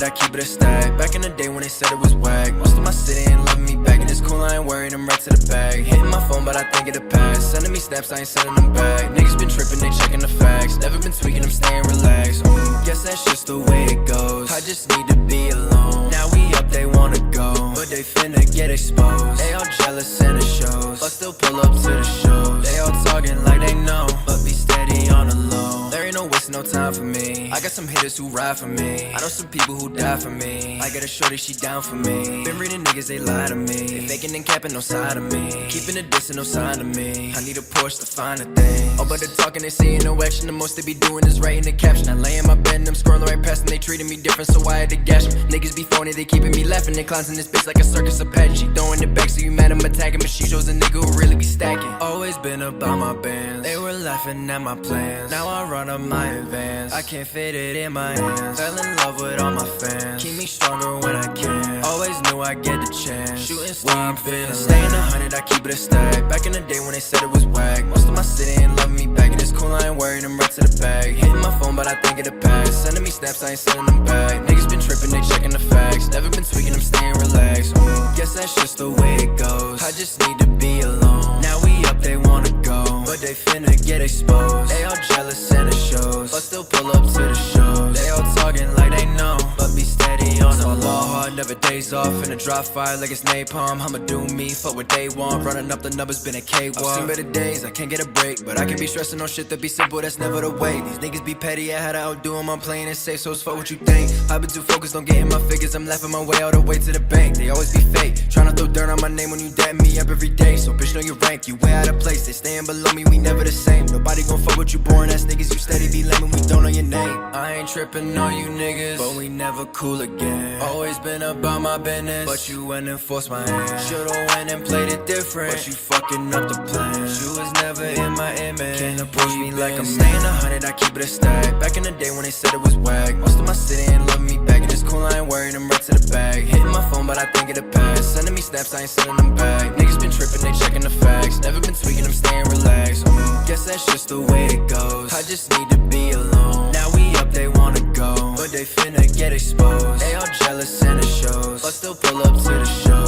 100, I keep it a stack. Back in the day when they said it was whack, most of my city ain't loving me back. And it's cool, I ain't worried, I'm right to the bag. Hitting my phone, but I think it'll pass. Sending me snaps, I ain't sending them back. Niggas been tripping, they checking the facts. Never been tweaking, I'm staying relaxed. Guess that's just the way it goes. I just need to be alone. Now we up, they wanna go, but they finna get exposed. They all jealous and it shows, but still pull up to the shows. They all talking like they know, but be steady on the low. There ain't no wasting no time for me. I got some hitters who ride for me. I know some people who die for me. I got a shorty, she down for me. Been reading niggas, they lie to me. They faking and capping, no side of me. Keeping a distance, no sign of me. I need a Porsche to find a thing. Oh, but they're talking, they seeing no action. The most they be doing is writing the caption. I lay in my bed and I'm scrolling right past them. They treating me different, so I had to gash them. Niggas be phony, they keeping me laughing. They clowns in this bitch like a circus of pageant. She throwing it back, so you mad I'm attacking. But she shows a nigga who really be stacking. Always been about my bands. They were laughing at my plans. Now I run up my advance. I can't fit it in my hands. Fell in love with all my fans. Keep me stronger when I can. Always knew I'd get the chance. Shooting star been staying 100, I keep it a stack. Back in the day when they said it was whack, most of my city ain't loving me back. And it's cool, I ain't worried, I'm right to the bag. Hitting my phone, but I think it'll pass. Sending me snaps, I ain't sending them back. Niggas been tripping, they checking the facts. Never been tweaking, I'm staying relaxed. Guess that's just the way it goes. I just need to be alone. Now we up, they wanna go, but they finna get exposed. They all jealous and it shows, but still pull up to the shows. They all talking like they know, but be steady on the low. Hard, never days off, in a drop fire like it's napalm. I'ma do me, fuck what they want. Running up the numbers, been a cakewalk. I've seen better days, I can't get a break, but I can be stressing on shit that be simple, that's never the way. These niggas be petty, I had to outdo them. I'm playing it safe, so it's fuck what you think. I've been too focused on getting my figures, I'm laughing my way all the way to the bank. They always be fake, tryna throw dirt on my name when you dap me up every day. So bitch, know your rank, you way out of place. They staying below me, we never the same. Nobody gon' fuck with you boring ass niggas, you steady be lame when we don't know your name. I ain't tripping on you niggas, but we never cool again. Always been about my business, but you went and forced my hand. Should've went and played it different, but you fucking up the plan. You was never in my image, can't approach me like I'm staying 100, I keep it a stack. Back in the day when they said it was whack, most of my city ain't loving me back. And it's cool, I ain't worried, I'm right to the bag. Hitting my phone, but I think it'll pass. Sending me snaps, I ain't sending them back. Niggas been tripping, they checking the facts. Never been tweaking, I'm staying relaxed. Guess that's just the way it goes. I just need to be alone. Now we up, they wanna go, but they finna get exposed. They all jealous and it shows, but still pull up to the show.